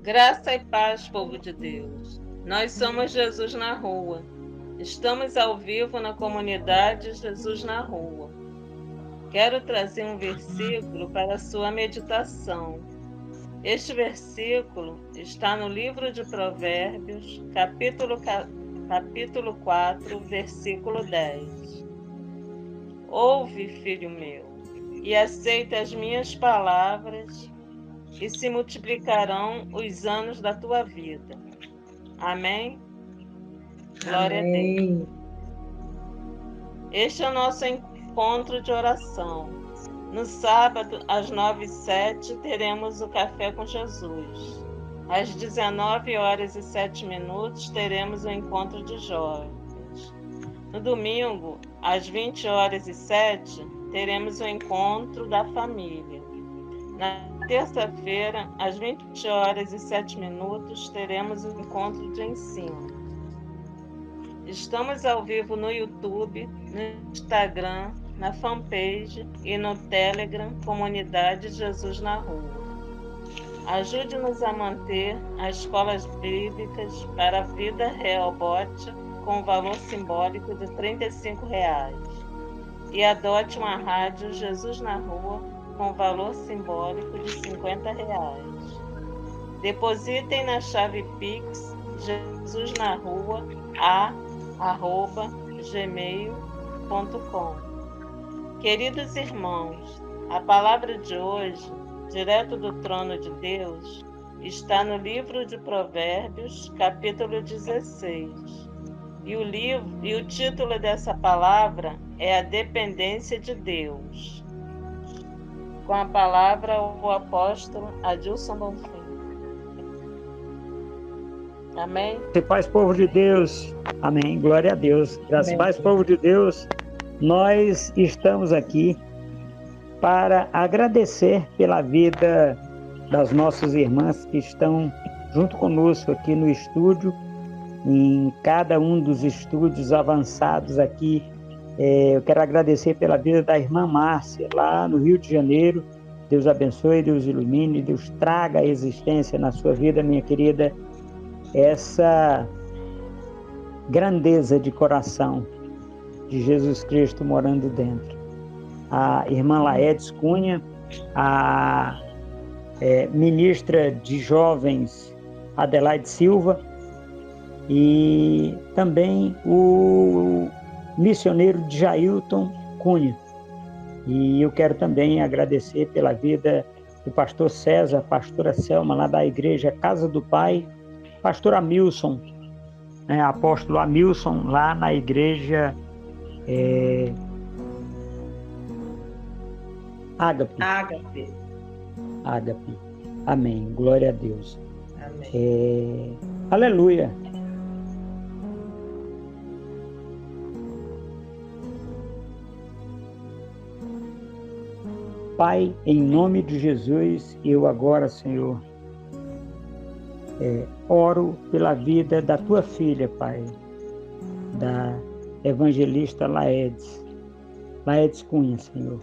Graça e paz, povo de Deus. Nós somos Jesus na Rua. Estamos ao vivo na comunidade Jesus na Rua. Quero trazer um versículo para a sua meditação. Este versículo está no livro de Provérbios, capítulo 4, versículo 10. Ouve, filho meu, e aceita as minhas palavras, e se multiplicarão os anos da tua vida. Amém? Glória a Deus. Amém. Este é o nosso encontro de oração. No sábado, às 9h07, teremos o Café com Jesus. Às 19h07, teremos o Encontro de Jovens. No domingo, às 20h07, teremos o Encontro da Família. Na terça-feira, às 20h07, teremos o Encontro de Ensino. Estamos ao vivo no YouTube, no Instagram, na fanpage e no Telegram, Comunidade Jesus na Rua. Ajude-nos a manter as escolas bíblicas para a vida real bote com valor simbólico de R$ 35 e adote uma rádio Jesus na Rua com valor simbólico de R$ 50. Depositem na chave Pix jesusnarrua@gmail.com. Queridos irmãos, a palavra de hoje, direto do trono de Deus, está no livro de Provérbios, capítulo 16. E o título dessa palavra é A Dependência de Deus. Com a palavra, o apóstolo Adilson Bonfim. Amém? Graça e paz, povo de Deus. Amém. Glória a Deus. Graça e paz, povo de Deus. Nós estamos aqui para agradecer pela vida das nossas irmãs que estão junto conosco aqui no estúdio, em cada um dos estúdios avançados aqui. Eu quero agradecer pela vida da irmã Márcia, lá no Rio de Janeiro. Deus abençoe, Deus ilumine, Deus traga a existência na sua vida, minha querida, essa grandeza de coração de Jesus Cristo morando dentro. A irmã Laedes Cunha, a ministra de jovens Adelaide Silva e também o missioneiro Jailton Cunha. E eu quero também agradecer pela vida do pastor César, pastora Selma, lá da igreja Casa do Pai, pastor Amilson, apóstolo Amilson, lá na igreja Ágape. Amém. Glória a Deus. Amém. Aleluia. Pai, em nome de Jesus, eu agora, Senhor, oro pela vida da tua filha, Pai, da evangelista Laedes Cunha, Senhor.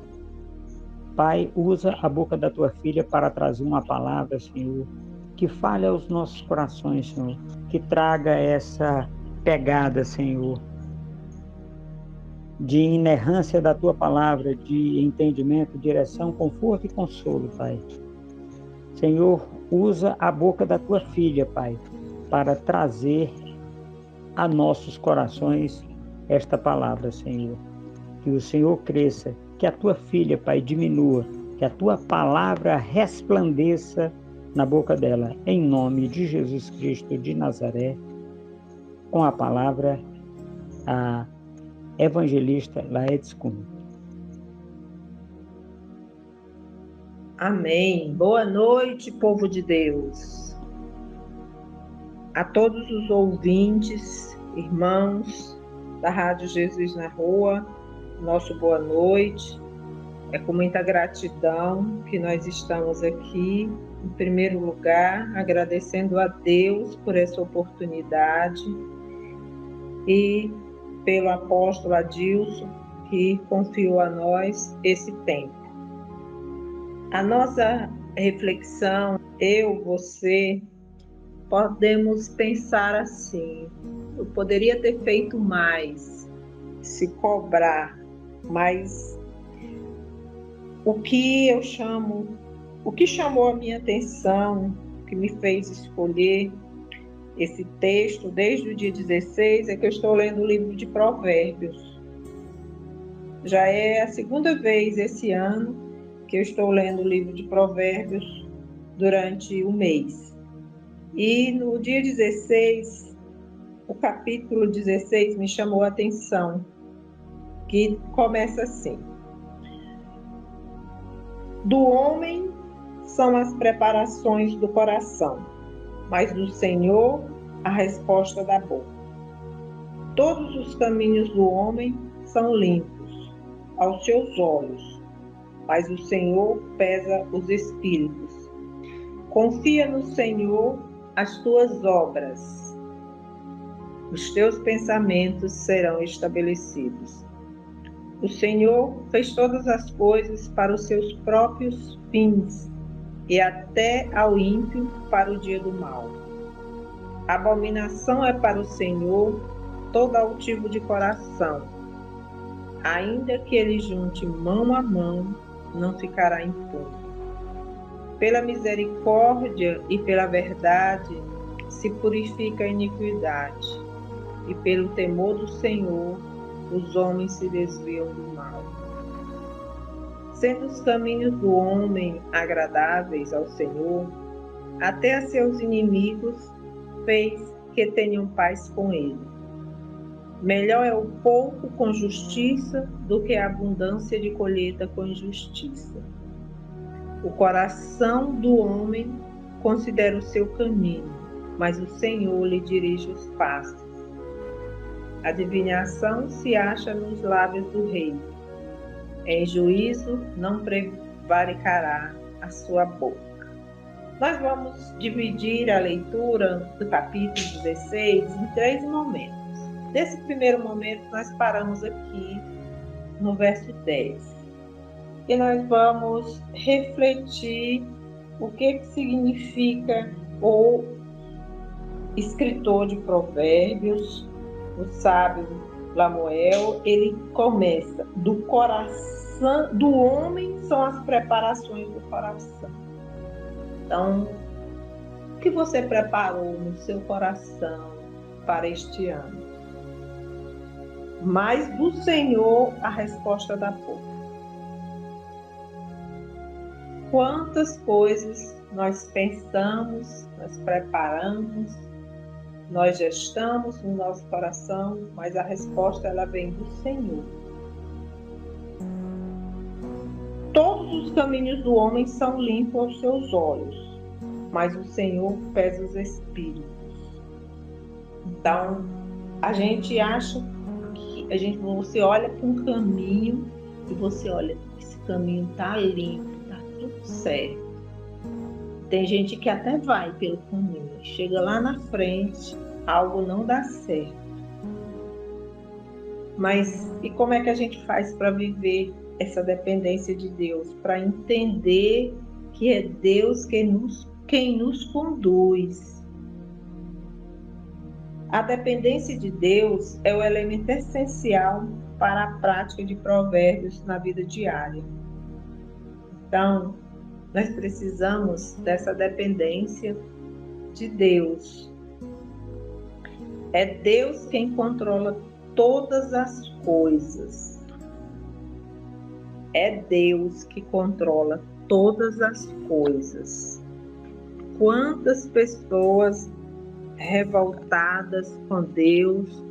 Pai, usa a boca da tua filha para trazer uma palavra, Senhor, que fale aos nossos corações, Senhor, que traga essa pegada, Senhor, de inerrância da tua palavra, de entendimento, direção, conforto e consolo, Pai. Senhor, usa a boca da tua filha, Pai, para trazer a nossos corações esta palavra, Senhor. Que o Senhor cresça, que a tua filha, Pai, diminua, que a tua palavra resplandeça na boca dela, em nome de Jesus Cristo de Nazaré, com a palavra, a evangelista Laedes Cunha. Amém. Boa noite, povo de Deus. A todos os ouvintes, irmãos da Rádio Jesus na Rua, nosso boa noite. É com muita gratidão que nós estamos aqui, em primeiro lugar, agradecendo a Deus por essa oportunidade e pelo apóstolo Adilson, que confiou a nós esse tempo. A nossa reflexão, eu, você, podemos pensar assim: eu poderia ter feito mais, se cobrar, mas o que chamou a minha atenção, que me fez escolher esse texto desde o dia 16, é que eu estou lendo o livro de Provérbios. Já é a segunda vez esse ano que eu estou lendo o livro de Provérbios durante o mês. E no dia 16, o capítulo 16 me chamou a atenção, que começa assim: do homem são as preparações do coração, mas do Senhor a resposta da boca. Todos os caminhos do homem são limpos aos seus olhos, mas o Senhor pesa os espíritos. Confia no Senhor as tuas obras, os teus pensamentos serão estabelecidos. O Senhor fez todas as coisas para os seus próprios fins, e até ao ímpio para o dia do mal. Abominação é para o Senhor todo altivo de coração. Ainda que ele junte mão a mão, não ficará impune. Pela misericórdia e pela verdade se purifica a iniquidade, e pelo temor do Senhor os homens se desviam do mal. Sendo os caminhos do homem agradáveis ao Senhor, até a seus inimigos fez que tenham paz com ele. Melhor é o pouco com justiça do que a abundância de colheita com injustiça. O coração do homem considera o seu caminho, mas o Senhor lhe dirige os passos. A adivinhação se acha nos lábios do rei. Em juízo não prevaricará a sua boca. Nós vamos dividir a leitura do capítulo 16 em 3 momentos. Nesse primeiro momento, nós paramos aqui no verso 10. E nós vamos refletir o que significa o escritor de Provérbios, o sábio Lamuel. Ele começa: do coração do homem são as preparações do coração. Então, o que você preparou no seu coração para este ano? Mas do Senhor a resposta da boca. Quantas coisas nós pensamos, nós preparamos, nós gestamos no nosso coração, mas a resposta ela vem do Senhor. Todos os caminhos do homem são limpos aos seus olhos, mas o Senhor pesa os espíritos. Então, a gente acha que você olha para um caminho e você olha, esse caminho está limpo, está tudo certo. Tem gente que até vai pelo caminho, chega lá na frente, algo não dá certo. Mas e como é que a gente faz para viver essa dependência de Deus? Para entender que é Deus quem nos conduz. A dependência de Deus é o elemento essencial para a prática de provérbios na vida diária. Então, nós precisamos dessa dependência de Deus. É Deus quem controla todas as coisas. É Deus que controla todas as coisas. Quantas pessoas revoltadas com Deus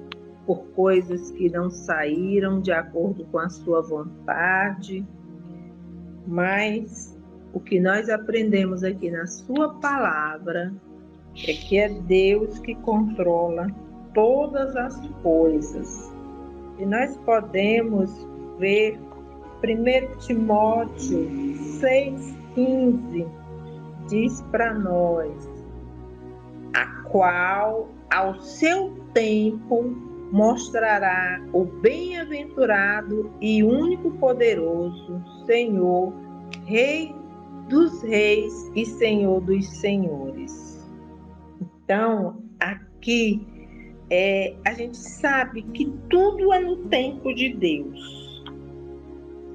por coisas que não saíram de acordo com a sua vontade, mas o que nós aprendemos aqui na sua palavra é que é Deus que controla todas as coisas. E nós podemos ver 1 Timóteo 6,15 diz para nós: a qual ao seu tempo mostrará o bem-aventurado e único poderoso Senhor, Rei dos reis e Senhor dos senhores. Então, aqui a gente sabe que tudo é no tempo de Deus.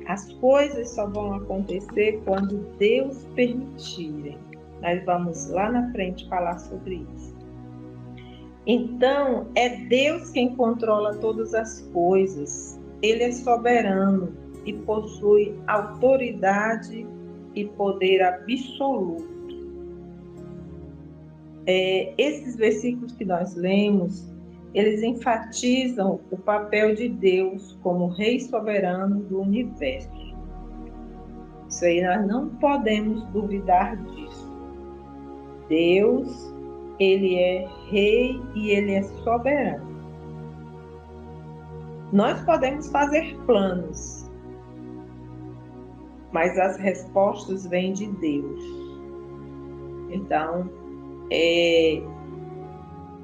As coisas só vão acontecer quando Deus permitirem. Nós vamos lá na frente falar sobre isso. Então, é Deus quem controla todas as coisas. Ele é soberano e possui autoridade e poder absoluto. Esses versículos que nós lemos, eles enfatizam o papel de Deus como Rei soberano do universo. Isso aí nós não podemos duvidar disso. Deus, ele é Rei e ele é soberano. Nós podemos fazer planos, mas as respostas vêm de Deus. Então,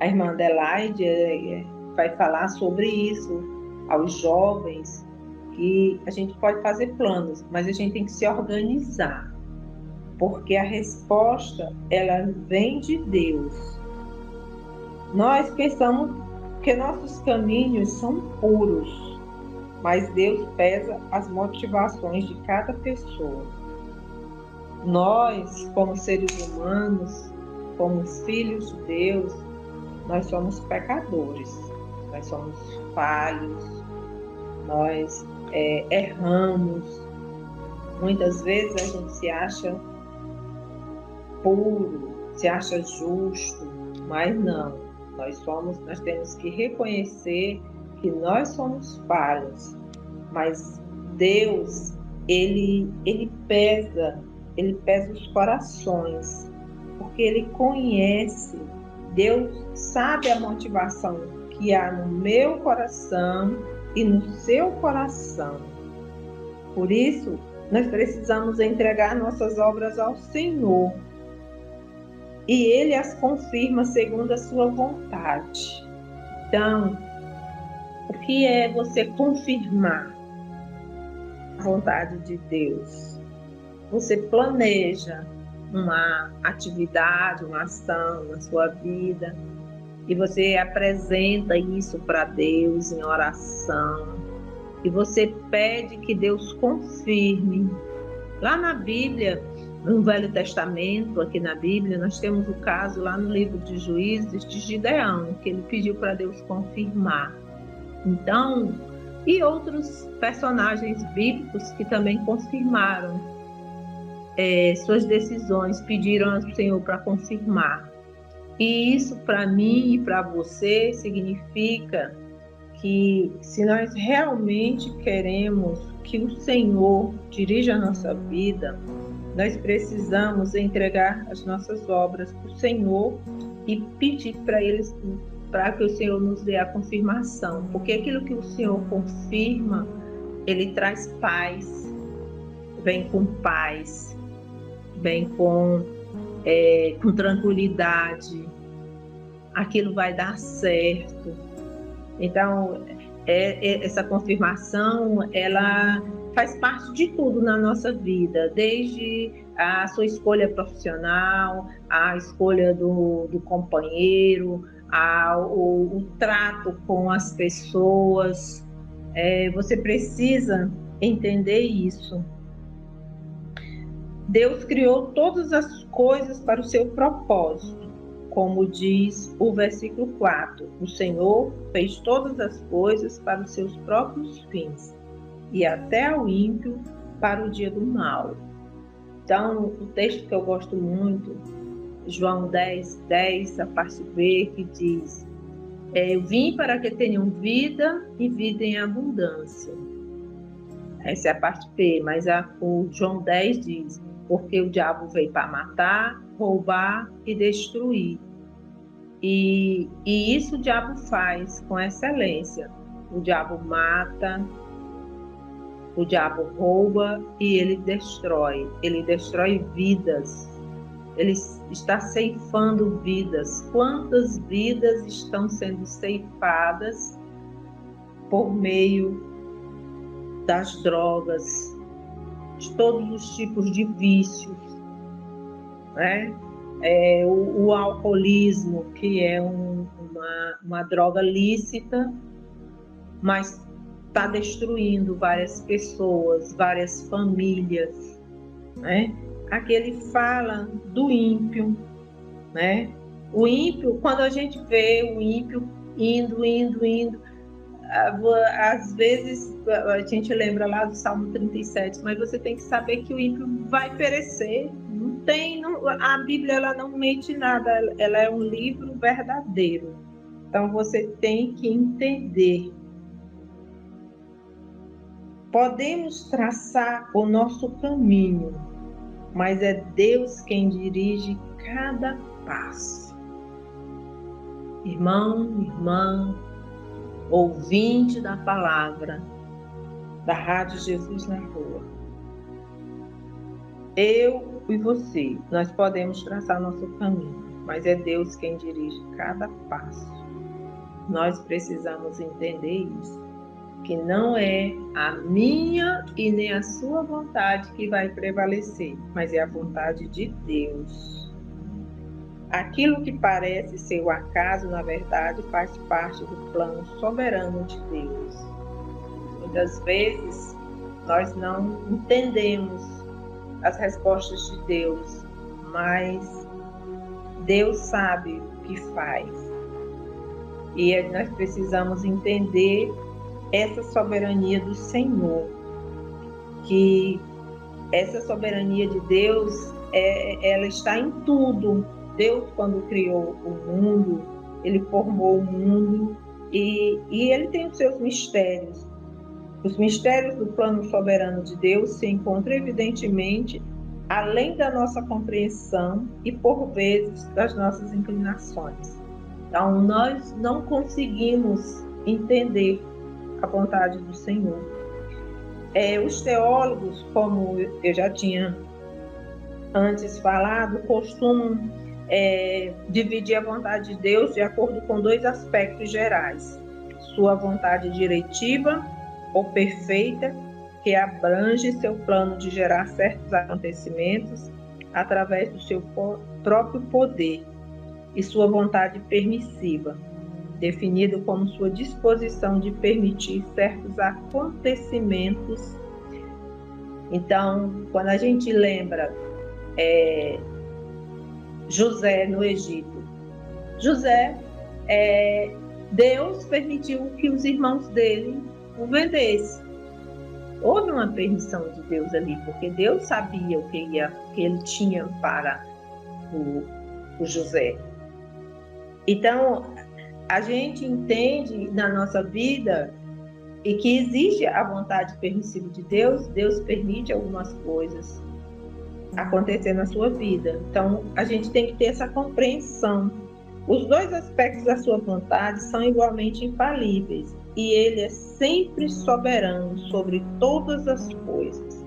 a irmã Adelaide vai falar sobre isso aos jovens, que a gente pode fazer planos, mas a gente tem que se organizar, porque a resposta, ela vem de Deus. Nós pensamos que nossos caminhos são puros, mas Deus pesa as motivações de cada pessoa. Nós, como seres humanos, como filhos de Deus, nós somos pecadores, nós somos falhos, nós erramos. Muitas vezes a gente se acha puro, se acha justo, mas não. Nós temos que reconhecer que nós somos falhos, mas Deus, ele pesa os corações, porque ele conhece. Deus sabe a motivação que há no meu coração e no seu coração. Por isso, nós precisamos entregar nossas obras ao Senhor, e Ele as confirma segundo a sua vontade. Então, o que é você confirmar a vontade de Deus? Você planeja uma atividade, uma ação na sua vida, e você apresenta isso para Deus em oração, e você pede que Deus confirme. Lá na Bíblia, no Velho Testamento, aqui na Bíblia, nós temos o caso lá no livro de Juízes de Gideão, que ele pediu para Deus confirmar. Então, e outros personagens bíblicos que também confirmaram suas decisões, pediram ao Senhor para confirmar. E isso, para mim e para você, significa que se nós realmente queremos que o Senhor dirija a nossa vida, nós precisamos entregar as nossas obras para o Senhor e pedir para que o Senhor nos dê a confirmação, porque aquilo que o Senhor confirma, ele traz paz, vem com paz, vem com tranquilidade, aquilo vai dar certo. Então, essa confirmação, ela faz parte de tudo na nossa vida, desde a sua escolha profissional, a escolha do companheiro, o trato com as pessoas. Você precisa entender isso. Deus criou todas as coisas para o seu propósito, como diz o versículo 4. O Senhor fez todas as coisas para os seus próprios fins, e até ao ímpio para o dia do mal. Então, o texto que eu gosto muito, João 10, a parte B, que diz: eu vim para que tenham vida e vida em abundância. Essa é a parte B, mas o João 10 diz: porque o diabo veio para matar, roubar e destruir. E isso o diabo faz com excelência. O diabo mata, o diabo rouba e ele destrói vidas. Ele está ceifando vidas. Quantas vidas estão sendo ceifadas por meio das drogas, de todos os tipos de vícios, né? o alcoolismo, que é uma droga lícita, mas está destruindo várias pessoas, várias famílias, né? Aqui ele fala do ímpio, né? O ímpio, quando a gente vê o ímpio indo, às vezes a gente lembra lá do Salmo 37, mas você tem que saber que o ímpio vai perecer. A Bíblia ela não mente nada, ela é um livro verdadeiro. Então você tem que entender. Podemos traçar o nosso caminho, mas é Deus quem dirige cada passo. Irmão, irmã, ouvinte da palavra da Rádio Jesus na Rua. Eu e você, nós podemos traçar nosso caminho, mas é Deus quem dirige cada passo. Nós precisamos entender isso, que não é a minha e nem a sua vontade que vai prevalecer, mas é a vontade de Deus. Aquilo que parece ser o acaso, na verdade, faz parte do plano soberano de Deus. Muitas vezes, nós não entendemos as respostas de Deus, mas Deus sabe o que faz. E nós precisamos entender essa soberania do Senhor, que essa soberania de Deus, ela está em tudo. Deus, quando criou o mundo, ele formou o mundo e ele tem os seus mistérios. Os mistérios do plano soberano de Deus se encontram, evidentemente, além da nossa compreensão e, por vezes, das nossas inclinações. Então, nós não conseguimos entender a vontade do Senhor. Os teólogos, como eu já tinha antes falado, costumam dividir a vontade de Deus de acordo com dois aspectos gerais: sua vontade diretiva ou perfeita, que abrange seu plano de gerar certos acontecimentos através do seu próprio poder, e sua vontade permissiva, definido como sua disposição de permitir certos acontecimentos. Então, quando a gente lembra José no Egito, Deus permitiu que os irmãos dele o vendessem. Houve uma permissão de Deus ali, porque Deus sabia o que ele tinha para o José. Então, a gente entende na nossa vida e que existe a vontade permissiva de Deus. Deus permite algumas coisas acontecer na sua vida. Então, a gente tem que ter essa compreensão. Os dois aspectos da sua vontade são igualmente infalíveis e ele é sempre soberano sobre todas as coisas.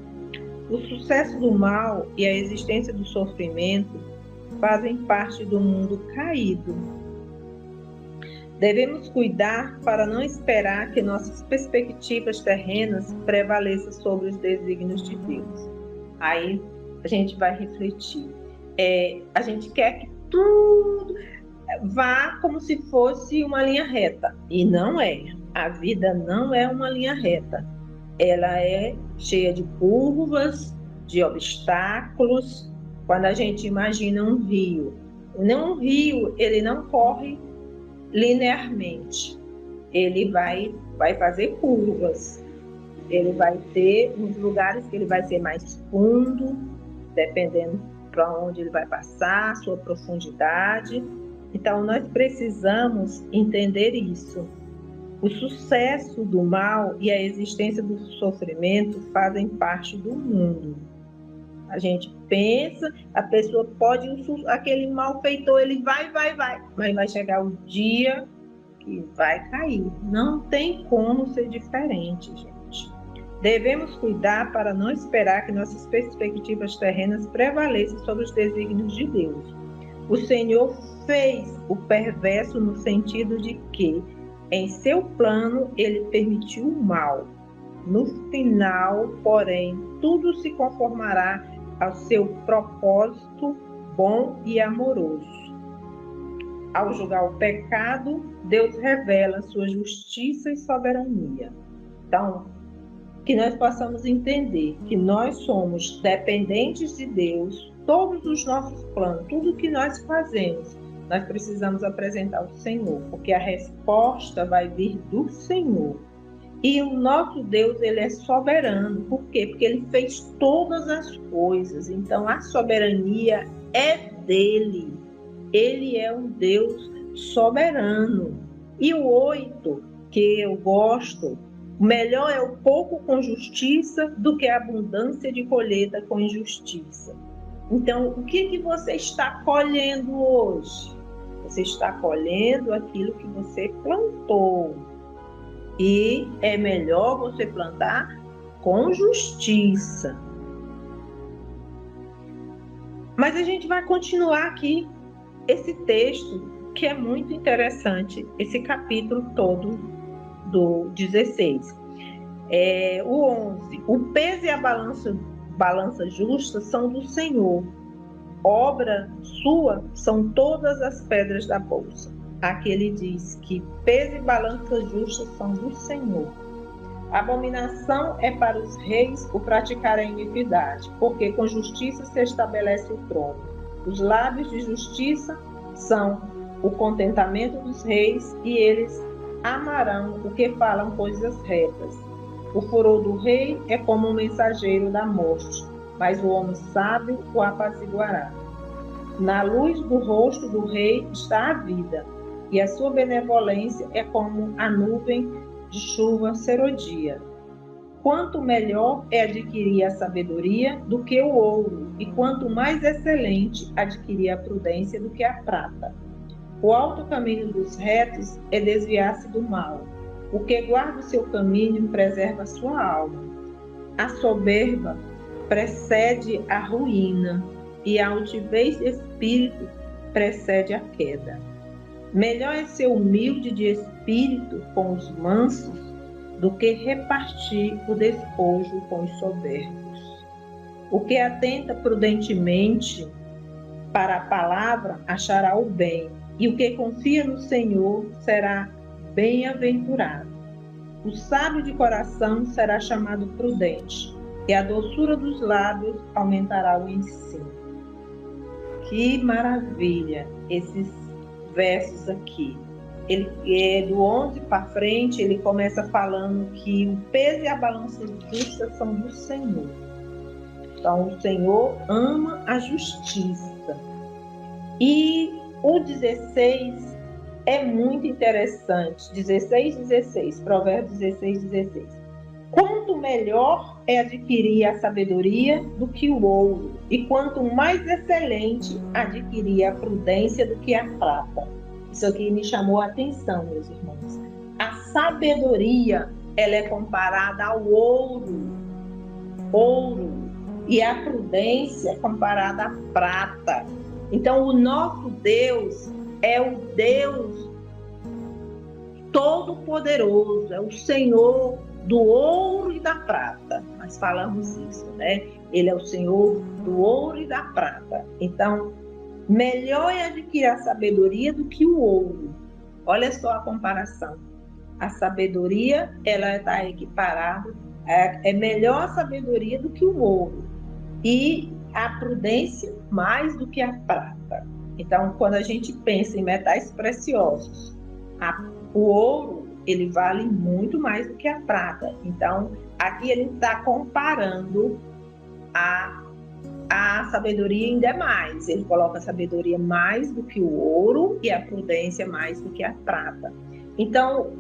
O sucesso do mal e a existência do sofrimento fazem parte do mundo caído. Devemos cuidar para não esperar que nossas perspectivas terrenas prevaleçam sobre os desígnios de Deus. Aí a gente vai refletir. A gente quer que tudo vá como se fosse uma linha reta. E não é. A vida não é uma linha reta. Ela é cheia de curvas, de obstáculos. Quando a gente imagina um rio, um rio, ele não corre linearmente. Ele vai fazer curvas. Ele vai ter uns lugares que ele vai ser mais fundo, dependendo para onde ele vai passar, sua profundidade. Então, nós precisamos entender isso. O sucesso do mal e a existência do sofrimento fazem parte do mundo. A gente pensa, a pessoa pode, aquele malfeitor, ele vai, mas vai chegar o dia que vai cair. Não tem como ser diferente, gente. Devemos cuidar para não esperar que nossas perspectivas terrenas prevaleçam sobre os desígnios de Deus. O Senhor fez o perverso no sentido de que, em seu plano, ele permitiu o mal. No final, porém, tudo se conformará ao seu propósito bom e amoroso. Ao julgar o pecado, Deus revela sua justiça e soberania. Então, que nós possamos entender que nós somos dependentes de Deus, todos os nossos planos, tudo que nós fazemos, nós precisamos apresentar ao Senhor, porque a resposta vai vir do Senhor. E o nosso Deus, ele é soberano. Por quê? Porque ele fez todas as coisas. Então, a soberania é dele. Ele é um Deus soberano. E o 8, que eu gosto, melhor é o pouco com justiça do que a abundância de colheita com injustiça. Então, o que você está colhendo hoje? Você está colhendo aquilo que você plantou. E é melhor você plantar com justiça. Mas a gente vai continuar aqui esse texto, que é muito interessante, esse capítulo todo do 16. O 11. O peso e a balança justa são do Senhor. Obra sua são todas as pedras da bolsa. Aqui ele diz que peso e balança justa são do Senhor. Abominação é para os reis o praticar a iniquidade, porque com justiça se estabelece o trono. Os lábios de justiça são o contentamento dos reis, e eles amarão o que falam coisas retas. O furor do rei é como um mensageiro da morte, mas o homem sábio o apaziguará. Na luz do rosto do rei está a vida, e a sua benevolência é como a nuvem de chuva serodia. Quanto melhor é adquirir a sabedoria do que o ouro, e quanto mais excelente adquirir a prudência do que a prata. O alto caminho dos retos é desviar-se do mal. O que guarda o seu caminho preserva a sua alma. A soberba precede a ruína, e a altivez de espírito precede a queda. Melhor é ser humilde de espírito com os mansos do que repartir o despojo com os soberbos. O que atenta prudentemente para a palavra achará o bem, e o que confia no Senhor será bem-aventurado. O sábio de coração será chamado prudente, e a doçura dos lábios aumentará o ensino. Que maravilha esses versos aqui. Ele do 11 para frente, ele começa falando que o peso e a balança justa são do Senhor. Então, o Senhor ama a justiça. E o 16 é muito interessante. 16, Provérbios 16. Quanto melhor é adquirir a sabedoria do que o ouro, e quanto mais excelente adquirir a prudência do que a prata. Isso aqui me chamou a atenção, meus irmãos. A sabedoria, ela é comparada ao ouro, e a prudência é comparada à prata. Então, o nosso Deus é o Deus Todo-Poderoso, é o Senhor do ouro e da prata. Nós falamos isso, né? Ele é o Senhor do ouro e da prata. Então, melhor é adquirir a sabedoria do que o ouro. Olha só a comparação. A sabedoria, ela está equiparada, é melhor a sabedoria do que o ouro. E a prudência mais do que a prata. Então, quando a gente pensa em metais preciosos, o ouro, ele vale muito mais do que a prata. Então, aqui ele está comparando a sabedoria ainda mais. Ele coloca a sabedoria mais do que o ouro e a prudência mais do que a prata. Então,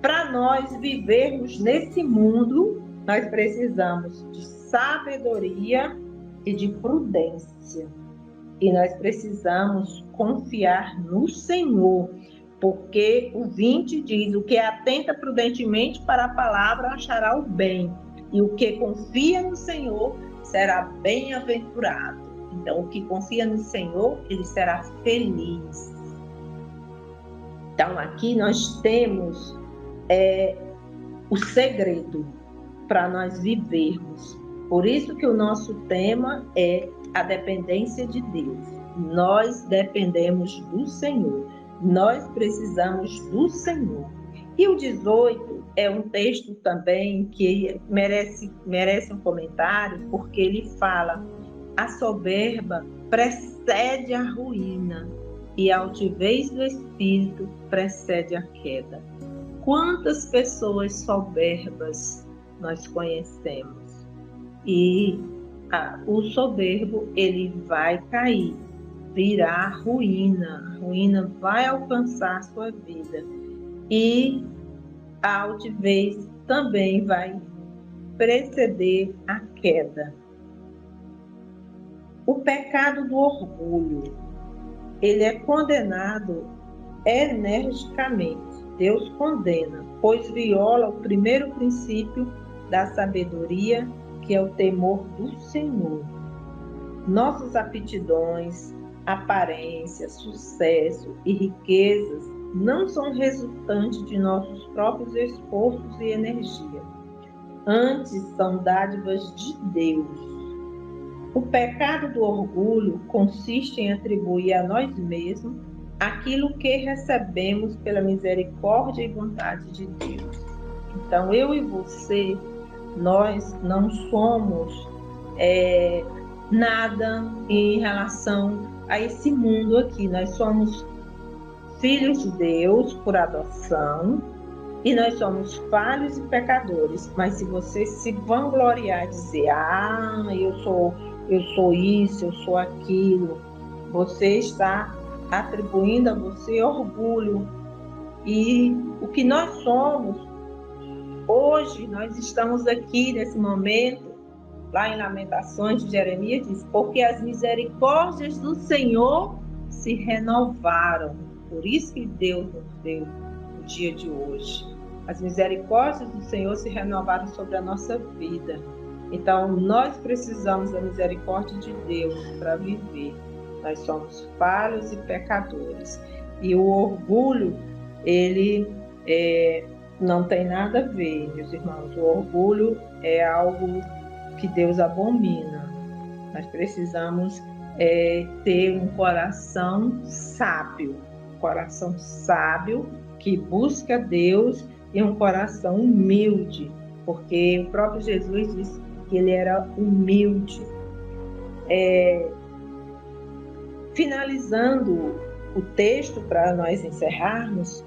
para nós vivermos nesse mundo, nós precisamos de sabedoria e de prudência. E nós precisamos confiar no Senhor, porque o 20 diz: o que atenta prudentemente para a palavra achará o bem, e o que confia no Senhor será bem-aventurado. Então, o que confia no Senhor, ele será feliz. Então, aqui nós temos o segredo para nós vivermos. Por isso que o nosso tema é a dependência de Deus. Nós dependemos do Senhor. Nós precisamos do Senhor. E o 18 é um texto também que merece um comentário, porque ele fala: a soberba precede a ruína e a altivez do espírito precede a queda. Quantas pessoas soberbas nós conhecemos? E o soberbo, ele vai cair, virá ruína. A ruína vai alcançar a sua vida. E a altivez também vai preceder a queda. O pecado do orgulho, ele é condenado energicamente. Deus condena, pois viola o primeiro princípio da sabedoria, que é o temor do Senhor. Nossas aptidões, aparência, sucesso e riquezas não são resultantes de nossos próprios esforços e energia. Antes, são dádivas de Deus. O pecado do orgulho consiste em atribuir a nós mesmos aquilo que recebemos pela misericórdia e bondade de Deus. Então, eu e você, nós não somos nada em relação a esse mundo aqui. Nós somos filhos de Deus por adoção e nós somos falhos e pecadores. Mas se você se vangloriar e dizer: eu sou isso, eu sou aquilo, você está atribuindo a você orgulho. E o que nós somos, hoje nós estamos aqui nesse momento, lá em Lamentações de Jeremias, diz: porque as misericórdias do Senhor se renovaram. Por isso que Deus nos deu o dia de hoje. As misericórdias do Senhor se renovaram sobre a nossa vida. Então, nós precisamos da misericórdia de Deus para viver. Nós somos falhos e pecadores. E o orgulho, ele não tem nada a ver, meus irmãos. O orgulho é algo que Deus abomina. Nós precisamos ter um coração sábio. Um coração sábio que busca Deus e um coração humilde. Porque o próprio Jesus disse que ele era humilde. Finalizando o texto para nós encerrarmos,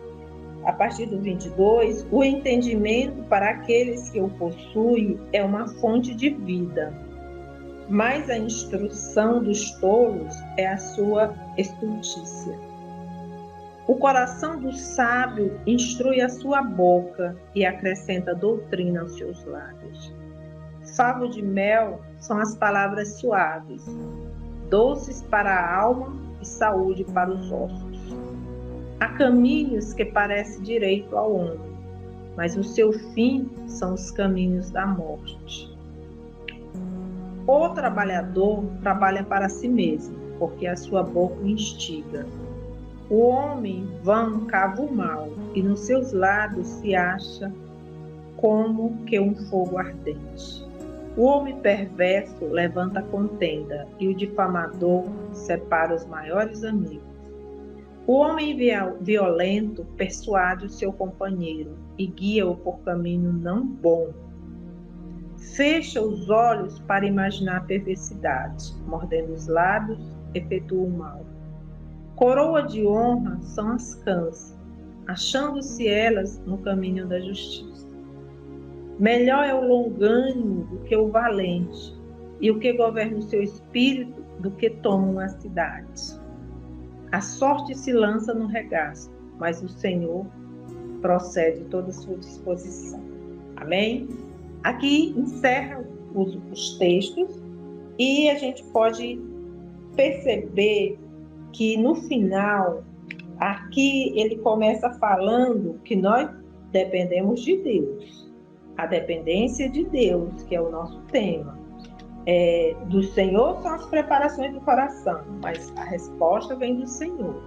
a partir do 22, o entendimento para aqueles que o possuem é uma fonte de vida, mas a instrução dos tolos é a sua estultícia. O coração do sábio instrui a sua boca e acrescenta doutrina aos seus lábios. Favo de mel são as palavras suaves, doces para a alma e saúde para os ossos. Há caminhos que parecem direito ao homem, mas o seu fim são os caminhos da morte. O trabalhador trabalha para si mesmo, porque a sua boca o instiga. O homem vão cava o mal, e nos seus lábios se acha como que um fogo ardente. O homem perverso levanta contenda, e o difamador separa os maiores amigos. O homem violento persuade o seu companheiro e guia-o por caminho não bom. Fecha os olhos para imaginar a perversidade, mordendo os lábios, efetua o mal. Coroa de honra são as cãs, achando-se elas no caminho da justiça. Melhor é o longânimo do que o valente, e o que governa o seu espírito do que toma uma cidade. A sorte se lança no regaço, mas o Senhor procede toda a sua disposição. Amém? Aqui encerra os textos e a gente pode perceber que no final, aqui ele começa falando que nós dependemos de Deus. A dependência de Deus, que é o nosso tema. Do Senhor são as preparações do coração, mas a resposta vem do Senhor.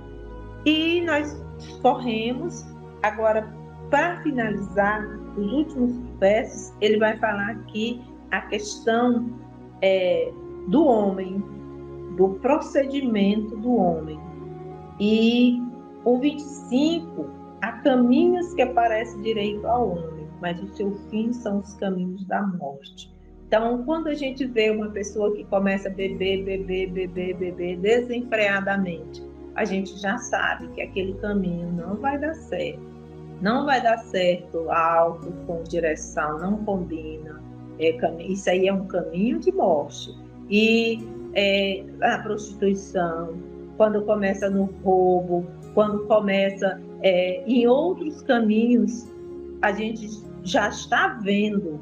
E nós corremos agora para finalizar os últimos versos. Ele vai falar aqui a questão do homem, do procedimento do homem. E o 25, há caminhos que parecem direito ao homem, mas o seu fim são os caminhos da morte. Então, quando a gente vê uma pessoa que começa a beber desenfreadamente, a gente já sabe que aquele caminho não vai dar certo. Não vai dar certo, álcool com direção, não combina. Isso aí é um caminho de morte. E a prostituição, quando começa no roubo, quando começa em outros caminhos, a gente já está vendo.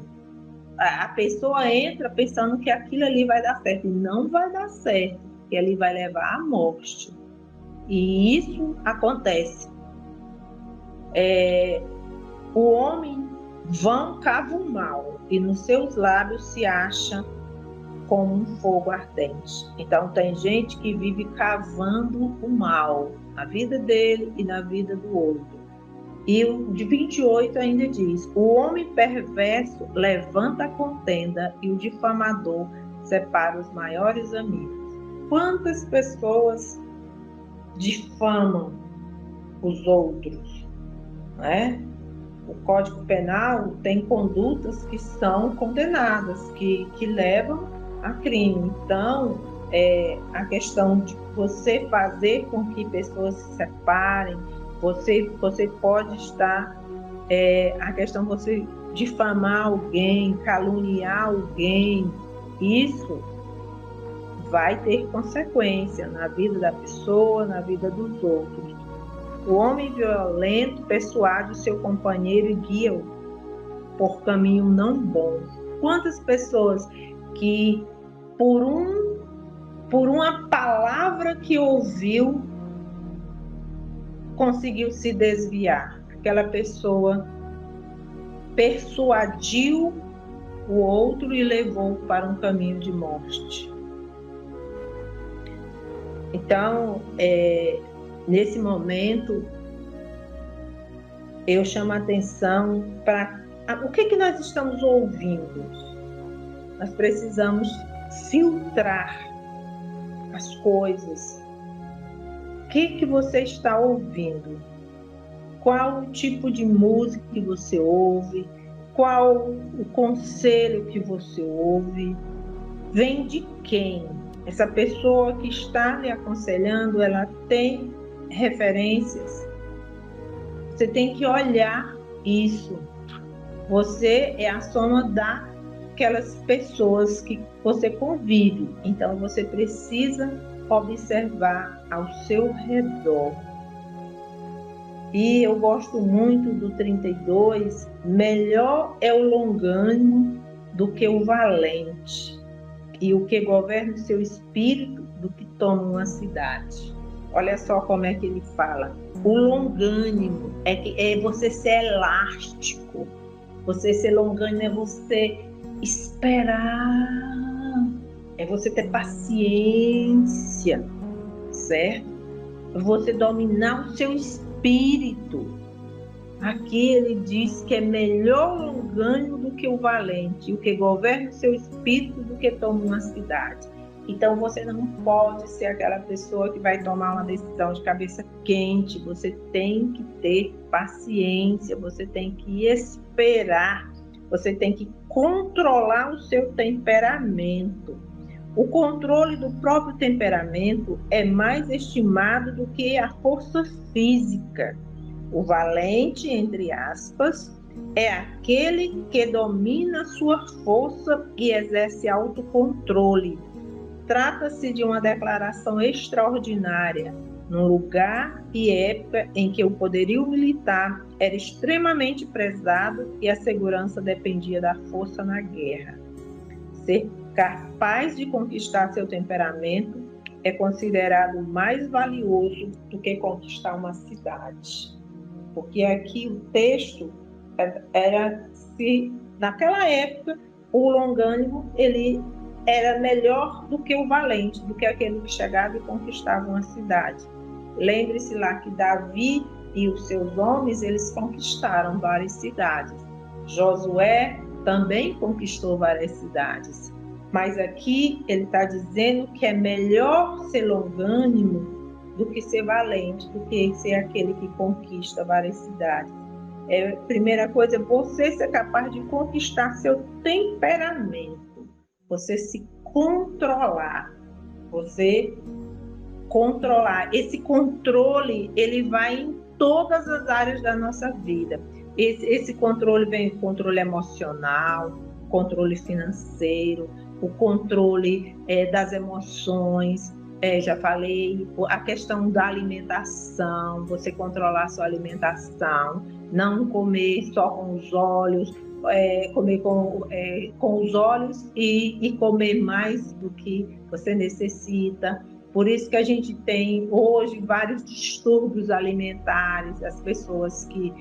A pessoa entra pensando que aquilo ali vai dar certo, e não vai dar certo, que ali vai levar à morte. E isso acontece. O homem vão cava o mal, e nos seus lábios se acha como um fogo ardente. Então tem gente que vive cavando o mal na vida dele e na vida do outro. E o de 28 ainda diz: o homem perverso levanta a contenda e o difamador separa os maiores amigos. Quantas pessoas difamam os outros, né? O Código Penal tem condutas que são condenadas, que levam a crime. Então, a questão de você fazer com que pessoas se separem, você pode estar, a questão de você difamar alguém, caluniar alguém, isso vai ter consequência na vida da pessoa, na vida dos outros. O homem violento persuade o seu companheiro e guia-o por caminho não bom. Quantas pessoas que, por uma palavra que ouviu, conseguiu se desviar? Aquela pessoa persuadiu o outro e levou para um caminho de morte. Então, nesse momento, eu chamo a atenção para o que nós estamos ouvindo. Nós precisamos filtrar as coisas. O que você está ouvindo? Qual o tipo de música que você ouve? Qual o conselho que você ouve? Vem de quem? Essa pessoa que está lhe aconselhando, ela tem referências? Você tem que olhar isso. Você é a soma daquelas pessoas que você convive. Então, você precisa observar ao seu redor. E eu gosto muito do 32. Melhor é o longânimo do que o valente, e o que governa o seu espírito do que toma uma cidade. Olha só como é que ele fala. O longânimo é você ser elástico. Você ser longânimo é você esperar, é você ter paciência, certo? É você dominar o seu espírito. Aqui ele diz que é melhor o longânimo do que o valente, e o que governa o seu espírito do que toma uma cidade. Então você não pode ser aquela pessoa que vai tomar uma decisão de cabeça quente. Você tem que ter paciência, você tem que esperar, você tem que controlar o seu temperamento. O controle do próprio temperamento é mais estimado do que a força física. O valente, entre aspas, é aquele que domina sua força e exerce autocontrole. Trata-se de uma declaração extraordinária, num lugar e época em que o poderio militar era extremamente prezado e a segurança dependia da força na guerra. Ser capaz de conquistar seu temperamento é considerado mais valioso do que conquistar uma cidade. Porque aqui o texto era se naquela época o longânimo ele era melhor do que o valente, do que aquele que chegava e conquistava uma cidade. Lembre-se lá que Davi e os seus homens, eles conquistaram várias cidades. Josué também conquistou várias cidades. Mas aqui ele está dizendo que é melhor ser longânimo do que ser valente, do que ser aquele que conquista várias cidades. Primeira coisa é você ser capaz de conquistar seu temperamento, você se controlar, você controlar. Esse controle, ele vai em todas as áreas da nossa vida. Esse controle vem o controle emocional, controle financeiro, o controle das emoções, já falei, a questão da alimentação, você controlar a sua alimentação, não comer só com os olhos, comer com os olhos e comer mais do que você necessita. Por isso que a gente tem hoje vários distúrbios alimentares, as pessoas que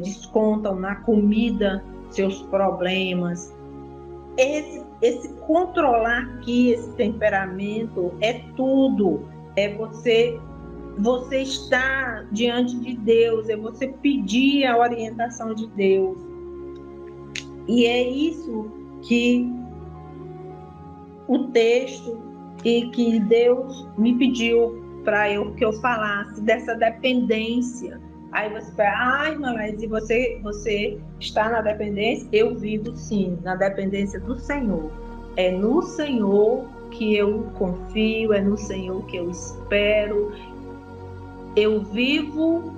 descontam na comida seus problemas. Esse controlar aqui, esse temperamento, é tudo. É você estar diante de Deus, é você pedir a orientação de Deus. E é isso que o texto e que Deus me pediu para que eu falasse dessa dependência. Aí você fala, irmã, mas e você está na dependência? Eu vivo sim, na dependência do Senhor. É no Senhor que eu confio, é no Senhor que eu espero. Eu vivo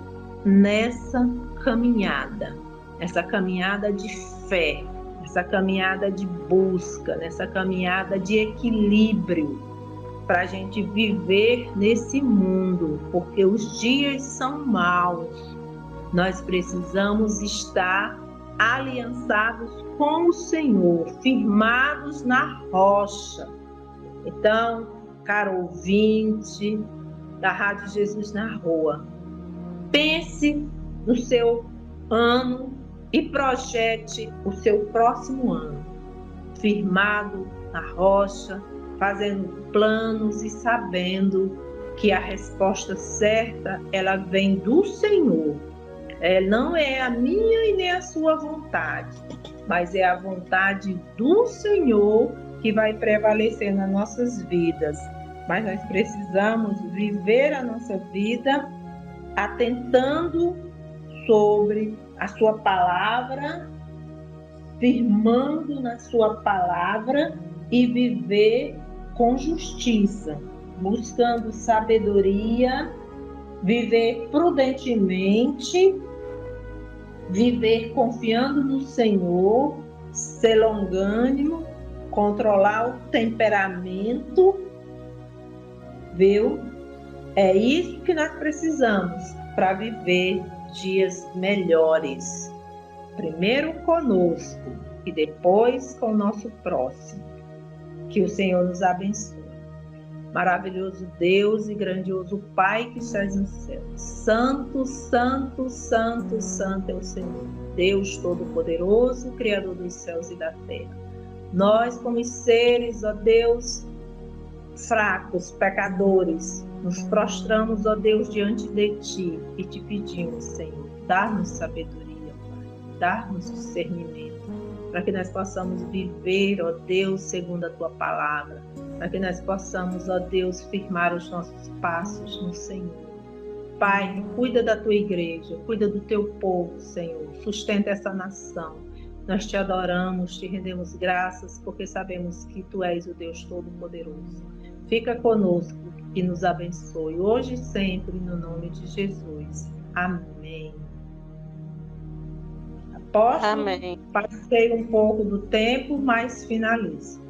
nessa caminhada de fé, essa caminhada de busca, nessa caminhada de equilíbrio, para a gente viver nesse mundo, porque os dias são maus. Nós precisamos estar aliançados com o Senhor, firmados na rocha. Então, caro ouvinte da Rádio Jesus na Rua, pense no seu ano e projete o seu próximo ano, firmado na rocha, fazendo planos e sabendo que a resposta certa, ela vem do Senhor. Não é a minha e nem a sua vontade, mas é a vontade do Senhor que vai prevalecer nas nossas vidas. Mas nós precisamos viver a nossa vida atentando sobre a sua palavra, firmando na sua palavra e viver com justiça, buscando sabedoria, viver prudentemente, viver confiando no Senhor, ser longânimo, controlar o temperamento, viu? É isso que nós precisamos para viver dias melhores. Primeiro conosco e depois com o nosso próximo. Que o Senhor nos abençoe. Maravilhoso Deus e grandioso Pai que estás no céu. Santo, santo, santo, santo é o Senhor. Deus Todo-Poderoso, Criador dos céus e da terra. Nós, como seres, ó Deus, fracos, pecadores, nos prostramos, ó Deus, diante de Ti e te pedimos, Senhor, dar-nos sabedoria, Pai, dar-nos discernimento, para que nós possamos viver, ó Deus, segundo a Tua palavra, para que nós possamos, ó Deus, firmar os nossos passos no Senhor. Pai, cuida da Tua igreja, cuida do Teu povo, Senhor, sustenta essa nação. Nós Te adoramos, Te rendemos graças, porque sabemos que Tu és o Deus Todo-Poderoso. Fica conosco e nos abençoe, hoje e sempre, no nome de Jesus. Amém. Apóstolo, Amém. Passei um pouco do tempo, mas finalizo.